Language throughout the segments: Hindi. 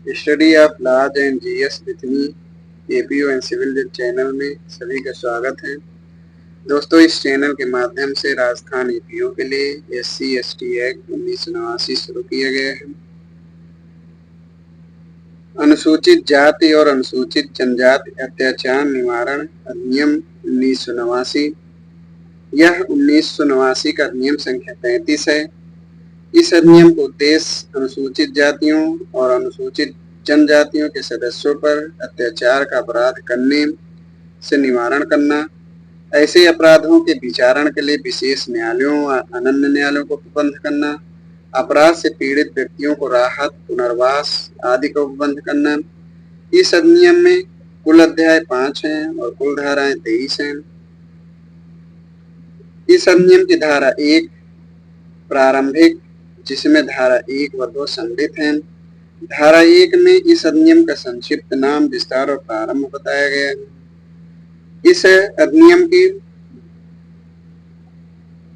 Study of laws and GS with me APO and civil जज चैनल में सभी का स्वागत है। दोस्तों, इस चैनल के माध्यम से राजस्थान एपीओ के लिए SC/ST एक्ट 1989 शुरू किया गया है। अनुसूचित जाति और अनुसूचित जनजाति अत्याचार निवारण अधिनियम 1989। यह 1989 का अधिनियम संख्या 33 है। इस अधिनियम का उद्देश्य अनुसूचित जातियों और अनुसूचित जनजातियों के सदस्यों पर अत्याचार का अपराध करने से निवारण करना, ऐसे अपराधों के विचारण के लिए विशेष न्यायालयों व अनन्य न्यायालयों को प्रबंध करना, अपराध से पीड़ित व्यक्तियों को राहत, पुनर्वास आदि का प्रबंध करना। इस अधिनियम में कुल अध्याय 5 हैं और कुल धाराएं 23 हैं। इस अधिनियम की धारा 1 प्रारंभिक, जिसमें धारा 1 व 2 सम्मिलित हैं। धारा 1 में इस अधिनियम का संक्षिप्त नाम, विस्तार और प्रारंभ बताया गया है। इस अधिनियम की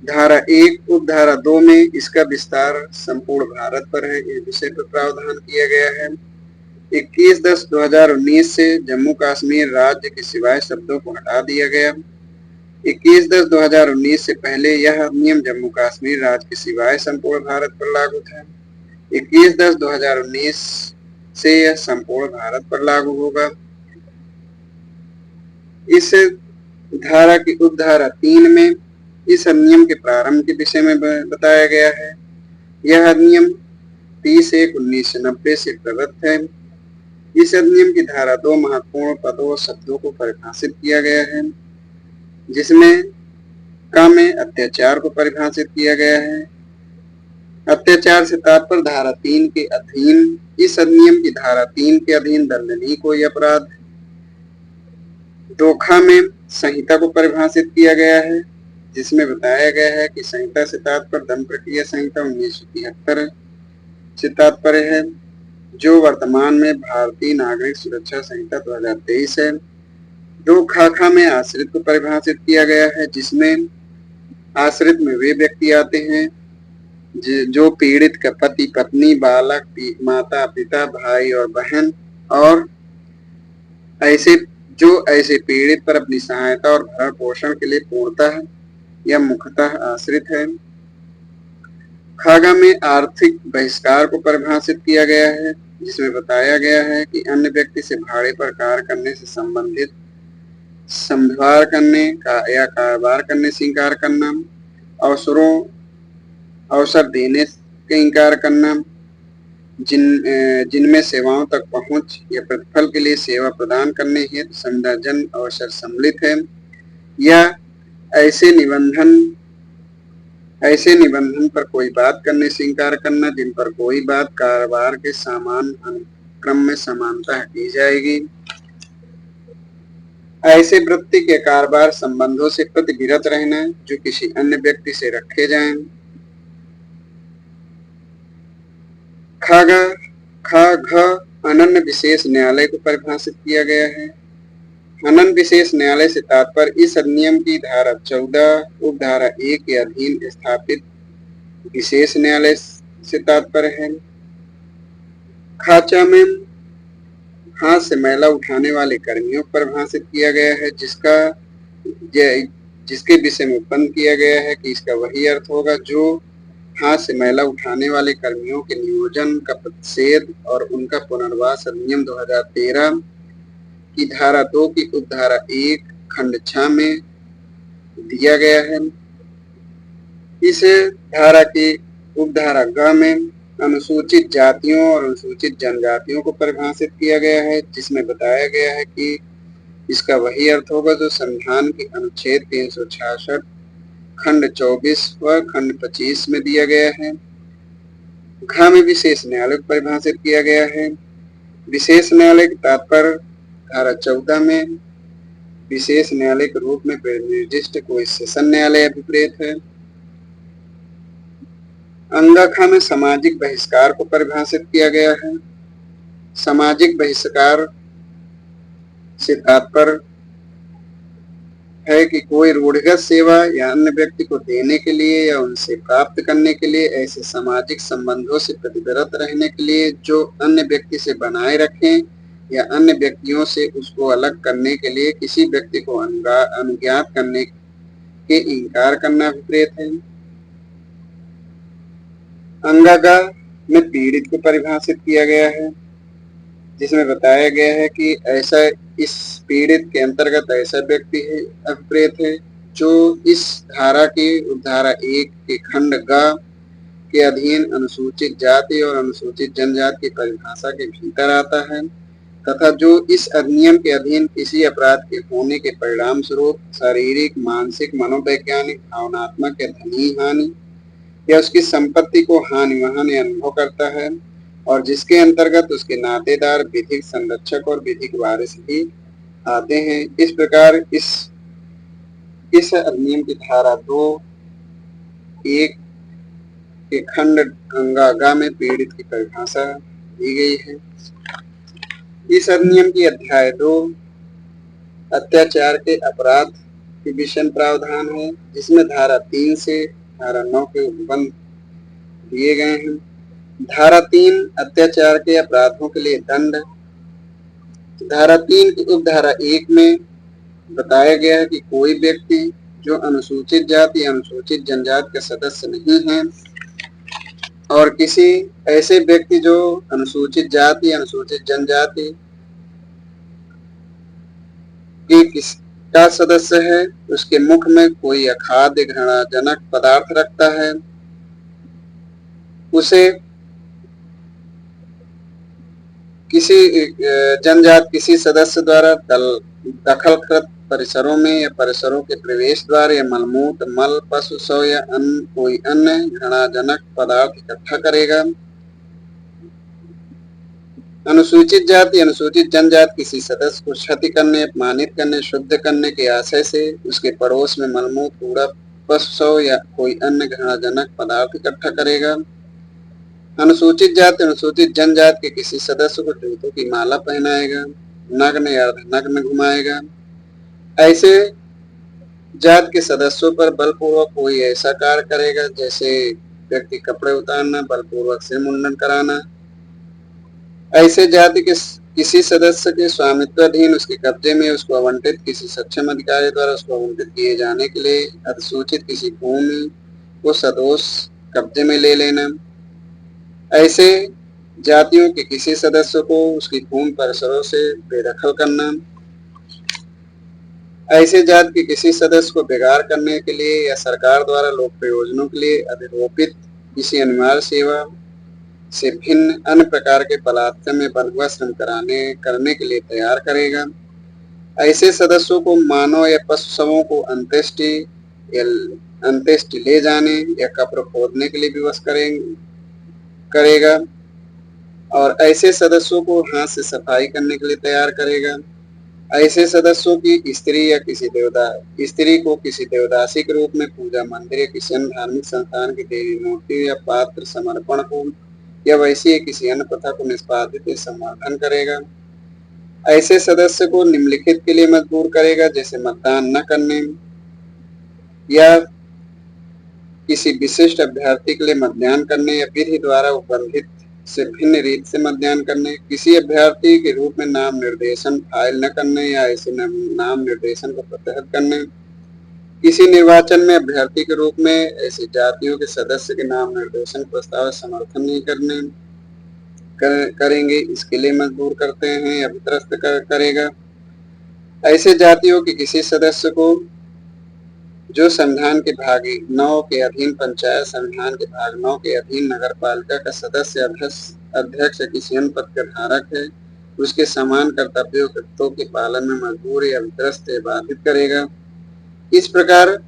धारा 1 उपधारा 2 में इसका विस्तार संपूर्ण भारत पर है, इस विषय पर प्रावधान किया गया है। 21/10/2019 से जम्मू कश्मीर राज्य के सिवाय शब्दों को हटा दिया गया। 21/10/2019 से पहले यह अधिनियम जम्मू कश्मीर राज्य के सिवाय संपूर्ण भारत पर लागू था। 21/10/2019 से यह संपूर्ण भारत पर लागू होगा। इस धारा की उपधारा 3 में इस अधिनियम के प्रारंभ के विषय में बताया गया है। यह अधिनियम 30/1/1990 से प्रवृत्त है। इस अधिनियम की धारा 2 महत्वपूर्ण पदों और शब्दों को परिभाषित किया गया है, जिसमें क में अत्याचार को परिभाषित किया गया है। अत्याचार से तात्पर्य धारा 3 के अधीन, इस अधिनियम की धारा 3 के अधीन दंडनीय कोई अपराध। 2 ख में संहिता को परिभाषित किया गया है, जिसमें बताया गया है कि संहिता से तात्पर्य दंड प्रक्रिया संहिता 1973 से तात्पर्य है, जो वर्तमान में भारतीय नागरिक सुरक्षा संहिता 2023 है। 2 ख में आश्रित को परिभाषित किया गया है, जिसमें आश्रित में वे व्यक्ति आते हैं जो पीड़ित का पति, पत्नी, बालक, माता, पिता, भाई और बहन, और ऐसे पीड़ित पर अपनी सहायता और भरण पोषण के लिए पूर्णतः या मुख्यतः आश्रित है। खागा में आर्थिक बहिष्कार को परिभाषित किया गया है, जिसमें बताया गया है कि अन्य व्यक्ति से भाड़े पर कार्य करने से संबंधित संभार करने का या कारोबार करने से इंकार करना, अवसर देने के इंकार करना, जिनमें सेवाओं तक पहुंच या प्रतिफल के लिए सेवा प्रदान करने हेतु संविदाजन अवसर सम्मिलित है, या ऐसे निबंधन पर कोई बात करने से इंकार करना जिन पर कोई बात कारोबार के समान अनुक्रम में समानता हटी जाएगी। ऐसे वृत्ति के कारोबार संबंधों से प्रतिविरत रहना जो किसी अन्य व्यक्ति से रखे जाएं। घ अनन्य विशेष न्यायालय को परिभाषित किया गया है। अनन्य विशेष न्यायालय से तात्पर्य इस अधिनियम की धारा 14 उपधारा 1 के अधीन स्थापित विशेष न्यायालय से तात्पर्य है। खाचा में हाथ से मैला उठाने वाले कर्मियों को परिभाषित किया गया है, जिसके विषय में उत्पन्न किया गया है कि इसका वही अर्थ होगा जो हाथ से मैला उठाने वाले कर्मियों के नियोजन का प्रतिषेध और उनका पुनर्वास अधिनियम 2013 की धारा 2 की उपधारा 1 खंड 6 में दिया गया है। इस धारा की उपधारा ग में अनुसूचित जातियों और अनुसूचित जनजातियों को परिभाषित किया गया है, जिसमें बताया गया है कि इसका वही अर्थ होगा जो संविधान के अनुच्छेद 366 खंड 24 व खंड 25 में दिया गया है। घ में विशेष न्यायालय को परिभाषित किया गया है। विशेष न्यायालय का तात्पर्य धारा 14 में विशेष न्यायालय के रूप में निर्दिष्ट कोई सेशन न्यायालय अभिप्रेत है। अंग में सामाजिक बहिष्कार को परिभाषित किया गया है। सामाजिक बहिष्कार से तात्पर्य है कि कोई रूढ़िगत सेवा या अन्य व्यक्ति को देने के लिए या उनसे प्राप्त करने के लिए ऐसे सामाजिक संबंधों से प्रतिव्रत रहने के लिए जो अन्य व्यक्ति से बनाए रखें या अन्य व्यक्तियों से उसको अलग करने के लिए किसी व्यक्ति को अनुज्ञात करने के इंकार करना विपरीत है। अंगागा में पीड़ित को परिभाषित किया गया है, जिसमें बताया गया है कि ऐसा इस पीड़ित के अंतर्गत ऐसा व्यक्ति है अभिप्रेत है जो इस धारा की उपधारा 1 के खंड ग के अधीन अनुसूचित जाति और अनुसूचित जनजाति की परिभाषा के भीतर आता है तथा जो इस अधिनियम के अधीन किसी अपराध के होने के परिणाम स्वरूप शारीरिक, मानसिक, मनोवैज्ञानिक, भावनात्मक या धनी हानि या उसकी संपत्ति को हानि वहानि अनुभव करता है और जिसके अंतर्गत उसके नातेदार, विधिक संरक्षक और विधिक वारिस भी आते हैं। इस प्रकार इस अधिनियम की धारा 2(1) के खंड अंगागा में पीड़ित की परिभाषा दी गई है। इस अधिनियम की अध्याय 2 अत्याचार के अपराध के विषय प्रावधान है, जिसमें धारा 3 से धारा 9 के उपबंध दिए गए हैं। धारा 3 अत्याचार के अपराधों के लिए दंड। धारा 3 की उपधारा 1 में बताया गया है कि कोई व्यक्ति जो अनुसूचित जाति या अनुसूचित जनजाति का सदस्य नहीं है और किसी ऐसे व्यक्ति जो अनुसूचित जाति या अनुसूचित जनजाति का सदस्य है उसके मुख में कोई अखाद्य घृणाजनक पदार्थ रखता है, उसे किसी जनजाति किसी सदस्य द्वारा दखलकृत परिसरों में या परिसरों के प्रवेश द्वार या मलमूत्र, मल, पशु शव या कोई अन्य घृणाजनक पदार्थ इकट्ठा करेगा। अनुसूचित जाति अनुसूचित जनजाति किसी सदस्य को क्षति करने, अपमानित करने, शुद्ध करने के आशय से उसके पड़ोस में मलमूत्र, कूड़ा, पशु शव या कोई अन्य घृणाजनक पदार्थ इकट्ठा करेगा। अनुसूचित जाति अनुसूचित जनजाति के किसी सदस्य को जूतों की माला पहनाएगा, नग्न या अर्धनग्न घुमाएगा। ऐसे जाति के सदस्यों पर बलपूर्वक कोई ऐसा कार्य करेगा जैसे व्यक्ति कपड़े उतारना, बलपूर्वक सिर मुंडन कराना। ऐसे जाति के किसी सदस्य के स्वामित्वाधीन उसके कब्जे में उसको आवंटित किसी सक्षम अधिकारी द्वारा उसको आवंटित किए जाने के लिए अधिसूचित किसी भूमि को सदोष कब्जे में ले लेना। ऐसे जातियों के किसी सदस्य को उसकी भूमि परिसरों से बेदखल करना। ऐसे जाति के किसी सदस्य को बेगार करने के लिए या सरकार द्वारा लोक प्रयोजनों के लिए अधिरोपित किसी अनिवार्य सेवा से भिन्न अन्य प्रकार के बलात्कार में बंधुआ श्रम करने के लिए तैयार करेगा। ऐसे सदस्यों को मानव या पशु शवों को अंत्येष्टि ले जाने या कब्र खोदने के लिए विवश करेगा और ऐसे सदस्यों को हाथ से सफाई करने के लिए तैयार करेगा। ऐसे सदस्यों की स्त्री को किसी देवदासी के रूप में पूजा मंदिर या किसी अन्य धार्मिक संस्थान की देवी मूर्ति या पात्र समर्पण को या वैसी किसी अन्य प्रथा को निष्पादित या समर्थन करेगा। ऐसे सदस्य को निम्नलिखित के लिए मजबूर करेगा जैसे मतदान न करने या किसी विशिष्ट अभ्यर्थी के लिए मतदान करने या विधि द्वारा उपबंधित से भिन्न रीत से मतदान करने, किसी अभ्यर्थी के रूप में नाम निर्देशन फाइल न करने या ऐसे नाम निर्देशन को प्रत्याहृत करने, किसी निर्वाचन में अभ्यर्थी के रूप में ऐसी जातियों के सदस्य के नाम निर्देशन प्रस्ताव समर्थन नहीं करेंगे इसके लिए मजबूर करते हैं या वित्रस्त करेगा। ऐसे जातियों के किसी सदस्य को जो संविधान के भाग 9 के अधीन पंचायत, संविधान के भाग 9 के अधीन नगर पालिका का सदस्य, अध्यक्ष या किसी अन्य पद का धारक है, उसके समान कर्तव्यों के पालन में मजबूर या वित्रस्त या बाधित करेगा। इस प्रकार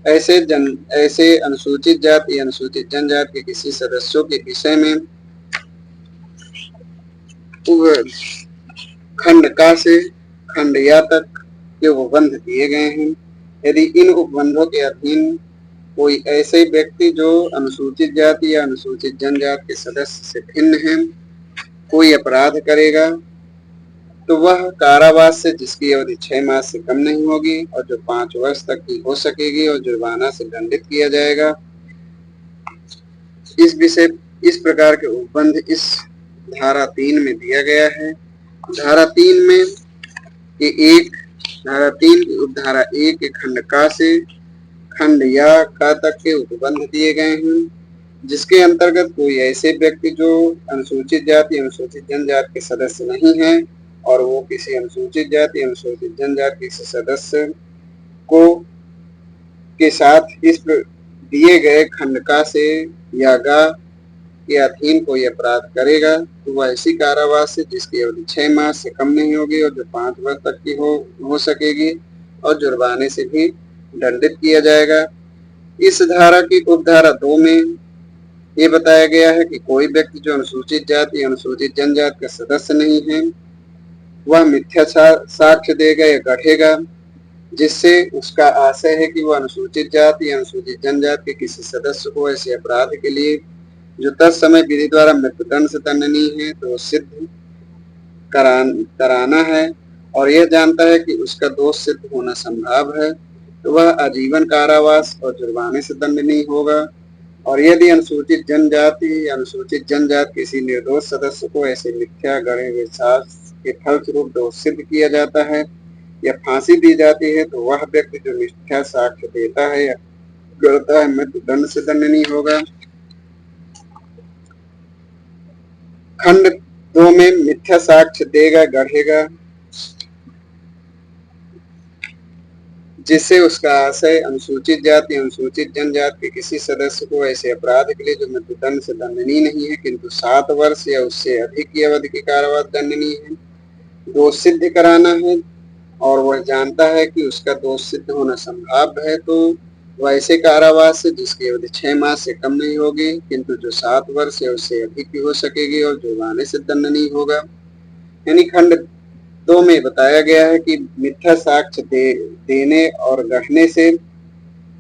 ऐसे अनुसूचित जाति या अनुसूचित जनजाति के किसी सदस्यों के विषय में खंड का से खंड या तक के उपबंध दिए गए हैं। यदि इन उपबंधों के अधीन कोई ऐसे व्यक्ति जो अनुसूचित जाति या अनुसूचित जनजाति के सदस्य से भिन्न है कोई अपराध करेगा तो वह कारावास से जिसकी अवधि 6 मास से कम नहीं होगी और जो 5 वर्ष तक की हो सकेगी और जुर्माना से दंडित किया जाएगा। इस प्रकार के उपबंध इस धारा 3 में दिया गया है। धारा 3 में धारा 3 की उपधारा 1 के खंड का से खंड या का तक के उपबंध दिए गए हैं, जिसके अंतर्गत कोई ऐसे व्यक्ति जो अनुसूचित जाति अनुसूचित जनजाति के सदस्य नहीं है और वो किसी अनुसूचित जाति अनुसूचित जनजाति के सदस्य को के साथ इस दिए गए खंड का से या गा के अधीन कोई अपराध करेगा तो वह ऐसी कारावास से जिसकी अवधि 6 मास से कम नहीं होगी और जो 5 वर्ष तक की हो सकेगी और जुर्माने से भी दंडित किया जाएगा। इस धारा की उपधारा 2 में ये बताया गया है कि कोई व्यक्ति जो अनुसूचित जाति अनुसूचित जनजाति का सदस्य नहीं है वह मिथ्या साक्ष्य देगा या गढ़ेगा जिससे उसका आशय है कि वह अनुसूचित जाति अनुसूचित जनजाति के किसी सदस्य को ऐसे अपराध के लिए जो तत्समय विधि द्वारा मृत्युदंड से दंडनीय है तो सिद्ध कराना है और यह जानता है कि उसका दोष सिद्ध होना संभव है तो वह आजीवन कारावास और जुर्माने से दंडनीय होगा। और यदि अनुसूचित जनजाति या अनुसूचित जनजाति किसी निर्दोष सदस्य को ऐसे मिथ्या गढ़े हुए साक्ष्य के फलस्वरूप दोष सिद्ध किया जाता है या फांसी दी जाती है तो वह व्यक्ति जो मिथ्या साक्ष्य देता है या गढ़ता है मृत्युदंड से दंडनीय होगा। खंड 2 में मिथ्या साक्ष्य देगा गढ़ेगा जिससे उसका आशय अनुसूचित जाति अनुसूचित जनजाति के किसी सदस्य को ऐसे अपराध के लिए जो मृत्युदंड से दंडनीय नहीं है किंतु 7 वर्ष या उससे अधिक की अवधि की कारावास दंडनीय है दोष सिद्ध कराना है और वह जानता है कि उसका दोष सिद्ध होना संभव है तो वह ऐसे कारावास से जिसकी अवधि 6 मास से कम नहीं होगी किंतु जो 7 वर्ष या उससे अधिक की हो सकेगी और जुर्माने से दंडनीय होगा। यानी खंड 2 में बताया गया है कि मिथ्या साक्ष्य देने और गढ़ने से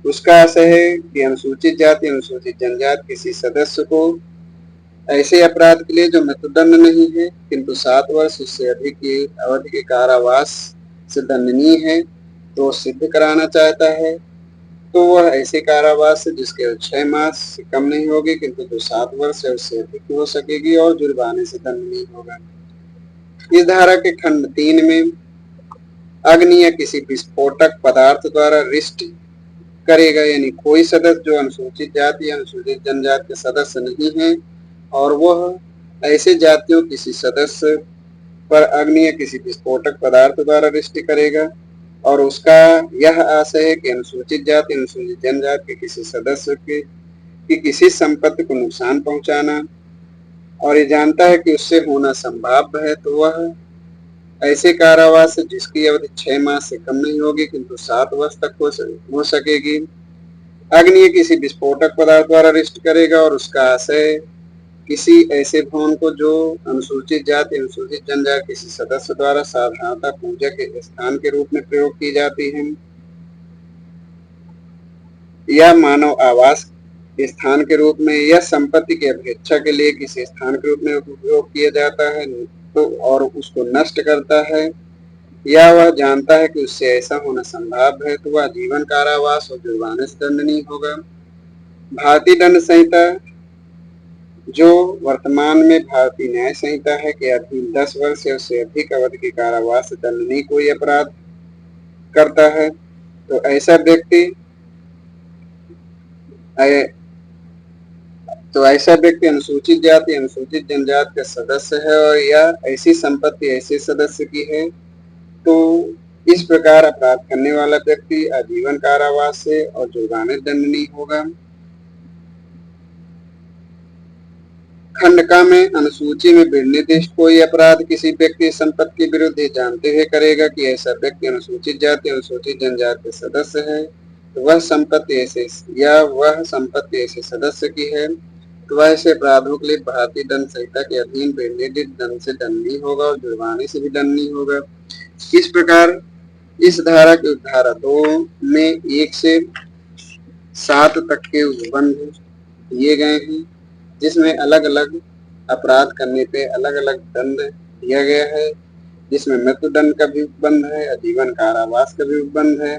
उसका आशय है कि अनुसूचित जाति अनुसूचित जनजाति किसी सदस्य को ऐसे अपराध के लिए जो मृत्युदंड नहीं है किंतु 7 वर्ष उससे अधिक की अवधि के कारावास से दंडनीय है तो सिद्ध कराना चाहता है तो वह ऐसे कारावास से जिसके 6 मास से कम नहीं होगी किंतु जो 7 वर्ष या उससे अधिक हो सकेगी और जुर्माने से दंडनीय होगा। इस धारा के खंड 3 में अग्नि या किसी विस्फोटक पदार्थ द्वारा रिष्ट करेगा यानी कोई सदस्य जो अनुसूचित जाति या अनुसूचित जनजाति के सदस्य नहीं है और वह ऐसे जातियों किसी सदस्य पर अग्नि या किसी विस्फोटक पदार्थ द्वारा रिष्ट करेगा और उसका यह आशय है कि अनुसूचित जाति अनुसूचित जनजाति के किसी सदस्य की किसी संपत्ति को नुकसान पहुंचाना और ये जानता है कि उससे होना संभव है तो वह ऐसे कारावास से जिसकी अवधि 6 मास से कम नहीं होगी किंतु 7 वर्ष तक हो सकेगी अग्नि या किसी विस्फोटक पदार्थ द्वारा रिष्ट करेगा और उसका आशय किसी ऐसे भवन को जो अनुसूचित जाति अनुसूचित जनजाति किसी सदस्य द्वारा साधारणतः पूजा के स्थान के रूप में प्रयोग की जाती है या मानव आवास स्थान के रूप में या संपत्ति की अपेक्षा के लिए किसी स्थान के रूप में उपयोग किया जाता है तो और उसको नष्ट करता है या वह जानता है कि उससे ऐसा होना संभव है तो वह जीवन कारावास और जुर्माने से दंडनीय होगा। भारतीय दंड संहिता जो वर्तमान में भारतीय न्याय संहिता है के अधीन 10 वर्ष या उससे अधिक अवधि की कारावास से दंडनीय कोई अपराध करता है तो ऐसा व्यक्ति अनुसूचित जाति अनुसूचित जनजाति का सदस्य है और या ऐसी संपत्ति ऐसे सदस्य की है तो इस प्रकार अपराध करने वाला व्यक्ति आजीवन कारावास से और जुर्माने दंडनीय होगा। खंड का में अनुसूची में निर्दिष्ट कोई अपराध किसी व्यक्ति संपत्ति के विरुद्ध जानते हुए करेगा कि ऐसा व्यक्ति अनुसूचित जाति अनुसूचित जनजाति के सदस्य है तो वह संपत्ति ऐसे सदस्य की है तो वह ऐसे अपराधों के लिए भारतीय दंड संहिता के अधीन निर्दिष्ट दंड से दंडनीय होगा और जुर्माने से भी दंडनीय होगा। इस प्रकार इस धारा की धारा 2 में 1 से 7 तक के उपबंध दिए गए हैं जिसमें अलग अलग अपराध करने पे अलग अलग दंड दिया गया है। जिसमें मृत्युदंड का भी उपबंध है, आजीवन कारावास का भी उपबंध है।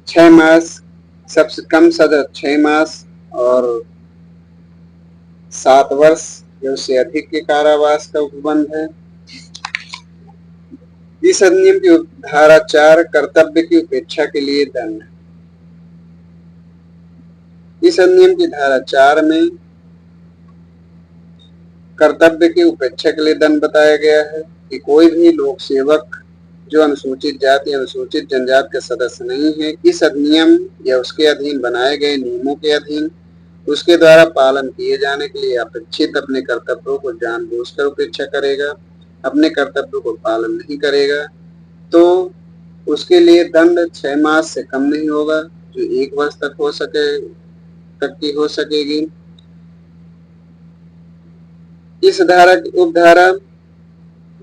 6 मास, सबसे कम सजा 6 मास और 7 वर्ष या उससे अधिक के कारावास का उपबंध है। इस अधिनियम की धारा 4 कर्तव्य की उपेक्षा के लिए दंड। इस अधिनियम की धारा 4 में कर्तव्य की उपेक्षा के लिए दंड बताया गया है कि कोई भी लोक सेवक जो अनुसूचित जाति अनुसूचित जनजाति का सदस्य नहीं है, इस अधिनियम या उसके अधीन बनाए गए नियमों के अधीन उसके द्वारा पालन किए जाने के लिए अपेक्षित अपने कर्तव्यों को जानबूझकर उपेक्षा करेगा, अपने कर्तव्यों को पालन नहीं करेगा, तो उसके लिए दंड 6 मास से कम नहीं होगा, जो 1 वर्ष तक की हो सकेगी। इस धारा की उपधारा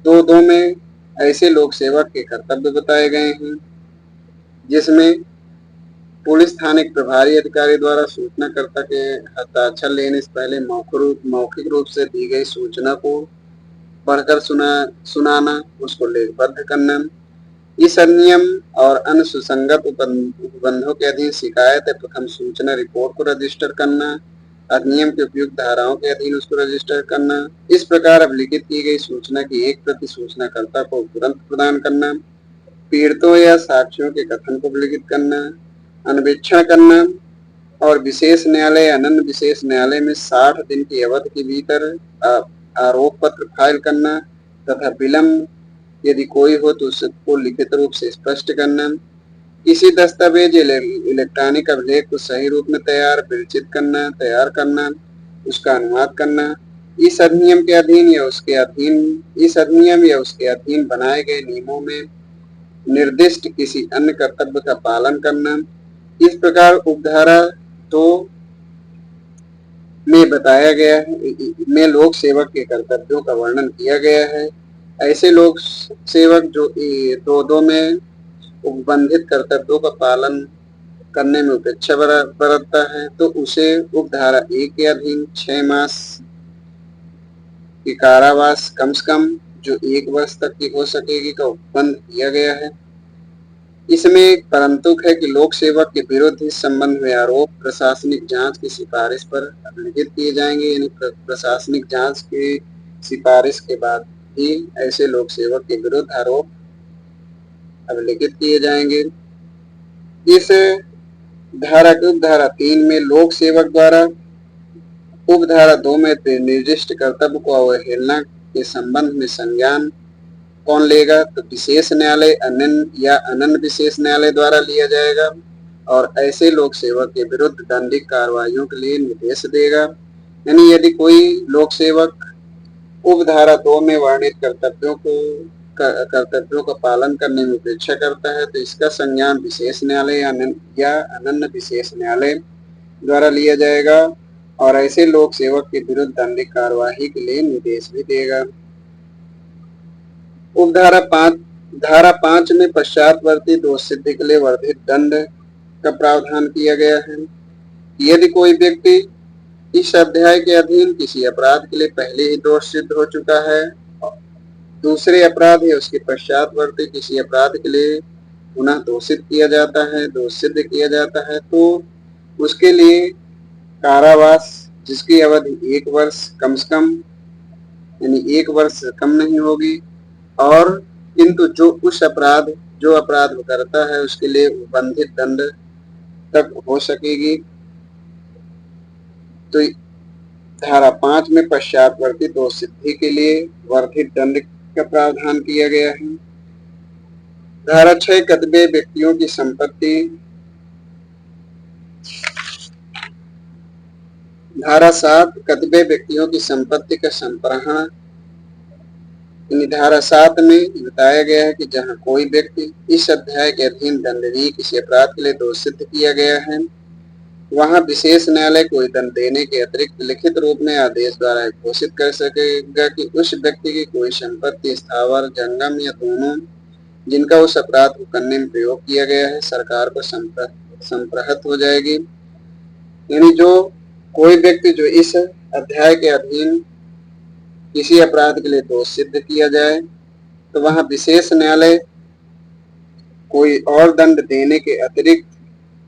2(2) में ऐसे लोक सेवक के कर्तव्य बताए गए हैं जिसमें पुलिस थाने के प्रभारी अधिकारी द्वारा सूचनाकर्ता के हस्ताक्षर लेने से पहले मौखिक रूप से दी गई सूचना को पढ़कर सुनाना, उसको लेखबद्ध करना। इस अधिनियम और अन्य सुसंगत उपबंधों के अधीन शिकायत या प्रथम सूचना रिपोर्ट को रजिस्टर करना, अधिनियम के उपयुक्त धाराओं के अधीन उसको रजिस्टर करना। इस प्रकार अभिलिखित की गई सूचना की एक प्रति सूचनाकर्ता को तुरंत प्रदान करना, पीड़ितों या साक्षियों के कथन को अभिलिखित करना, अन्वेषण करना और विशेष न्यायालय अनन्य विशेष न्यायालय में 60 दिन की अवधि के भीतर आरोप पत्र फाइल करना तथा विलंब यदि कोई हो तो उसको लिखित रूप से स्पष्ट करना, किसी दस्तावेज इलेक्ट्रॉनिक अभिलेख को सही रूप में तैयार करना, उसका अनुवाद करना। इस अधिनियम या उसके अधीन बनाए गए नियमों में निर्दिष्ट किसी अन्य कर्तव्य का पालन करना। इस प्रकार उपधारा 2 में बताया गया में लोक सेवक के कर्तव्यों का वर्णन किया गया है। ऐसे लोक सेवक जो 2(2) में उपबंधित कर्तव्यों का पालन करने में उपेक्षा बरतता है तो उसे उपधारा 1 के अधीन 6 मास की कारावास कम से कम जो 1 वर्ष तक की हो सकेगी का उपबंध किया गया है। इसमें परंतु है कि लोक सेवक के विरुद्ध इस संबंध में आरोप प्रशासनिक जांच की सिफारिश पर अभिलिखित किए जाएंगे, यानी प्रशासनिक जांच की सिफारिश के बाद ही ऐसे लोक सेवक के विरुद्ध आरोप अभिलिखित किए जाएंगे। इस धारा की उपधारा 3 में लोक सेवक द्वारा उपधारा 2 में निर्दिष्ट कर्तव्य को अवहेलना के संबंध में संज्ञान कौन लेगा, तो विशेष न्यायालय अनन्य विशेष न्यायालय द्वारा लिया जाएगा और ऐसे लोक सेवक के विरुद्ध दंडिक कार्रवाइयों के लिए निर्देश देगा। यानी यदि कोई लोक सेवक उपधारा 2 में वर्णित कर्तव्यों का पालन करने में उपेक्षा करता है तो इसका संज्ञान विशेष न्यायालय या अनन्य विशेष न्यायालय द्वारा लिया जाएगा और ऐसे लोक सेवक के विरुद्ध दंडिक कार्यवाही के लिए निर्देश भी देगा। उपधारा 5 धारा 5 में पश्चातवर्ती दोष सिद्धि के लिए वर्धित दंड का प्रावधान किया गया है। यदि कोई व्यक्ति इस अध्याय के अधीन किसी अपराध के लिए पहले ही दोष सिद्ध हो चुका है, दूसरे अपराध या उसके पश्चातवर्ती किसी अपराध के लिए पुनः दोष सिद्ध किया जाता है तो उसके लिए कारावास जिसकी अवधि 1 वर्ष कम से कम यानी 1 वर्ष से कम नहीं होगी और किंतु जो अपराध करता है उसके लिए उपबंधित दंड तक हो सकेगी। तो धारा 5 में पश्चातवर्ती दोष सिद्धि के लिए वर्धित दंड का प्रावधान किया गया है। धारा 6 कतिपय व्यक्तियों की संपत्ति धारा 7 कतिपय व्यक्तियों की संपत्ति का संप्रहण। धारा 7 में बताया गया है कि जहां कोई व्यक्ति इस अध्याय के अधीन दंडनीय किसी अपराध के लिए दोष सिद्ध किया गया है वहां विशेष न्यायालय कोई दंड देने के अतिरिक्त लिखित रूप में आदेश द्वारा घोषित कर सकेगा कि उस व्यक्ति की कोई संपत्ति स्थावर जंगम या दोनों जिनका उस अपराध को करने में प्रयोग किया गया है सरकार को संप्रहत हो जाएगी। यानी जो कोई व्यक्ति जो इस अध्याय के अधीन किसी अपराध के लिए दोष सिद्ध किया जाए तो वहाँ विशेष न्यायालय कोई और दंड देने के अतिरिक्त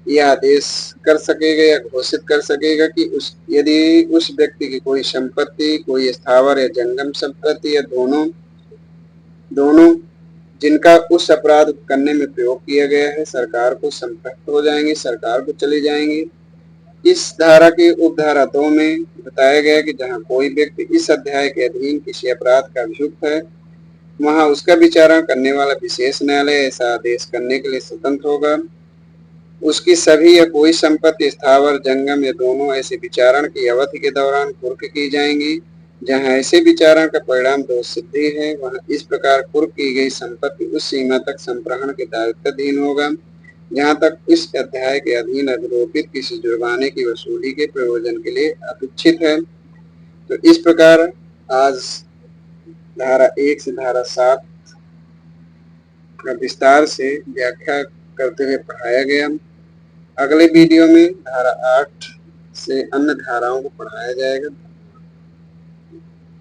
यह आदेश कर सकेगा या घोषित कर सकेगा कि यदि उस व्यक्ति की कोई संपत्ति, कोई स्थावर या जंगम संपत्ति या दोनों जिनका उस अपराध करने में प्रयोग किया गया है सरकार को संपृक्त हो जाएंगे, सरकार को चली जाएंगी। इस धारा की उपधारा 2 में बताया गया कि जहां कोई व्यक्ति इस अध्याय के अधीन किसी अपराध का अभियुक्त है, वहां उसका विचारण करने वाला विशेष न्यायालय ऐसा आदेश करने के लिए स्वतंत्र होगा। उसकी सभी या कोई संपत्ति, स्थावर, जंगम या दोनों ऐसे विचारण की अवधि के दौरान कुर्क की जाएंगी। जहां ऐसे विचारण का परिणाम दोष सिद्धि है, वहां इस प्रकार कुर्क की गई संपत्ति उस सीमा तक संप्रहण के दायित्वाधीन होगा जहां तक इस अध्याय के अधीन आरोपित किसी जुर्माने की वसूली के प्रयोजन के लिए अपेक्षित है। तो इस प्रकार आज धारा 1 से धारा 7 का विस्तार से व्याख्या करते हुए पढ़ाया गया। अगले वीडियो में धारा 8 से अन्य धाराओं को पढ़ाया जाएगा।